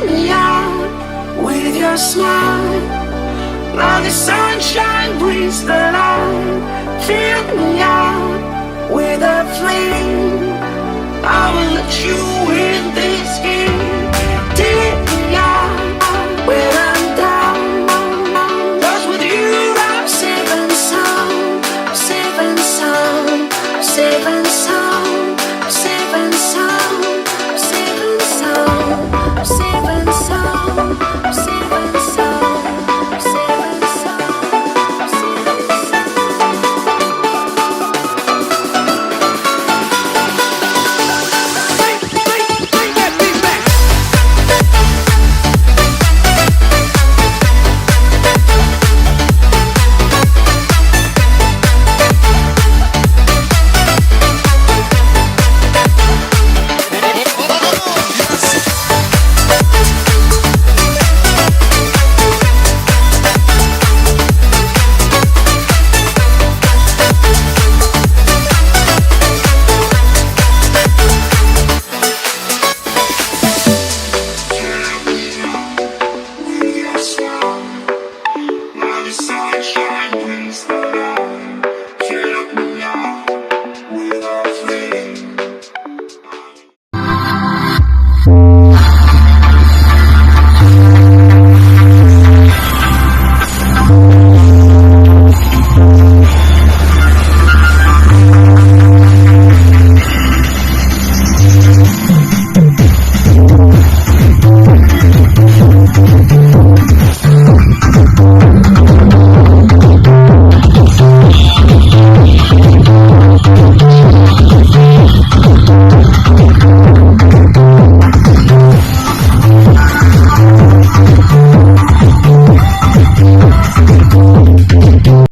me out with your smile. Now the sunshine brings the light. Fill me out with a flame. I will let you in this game.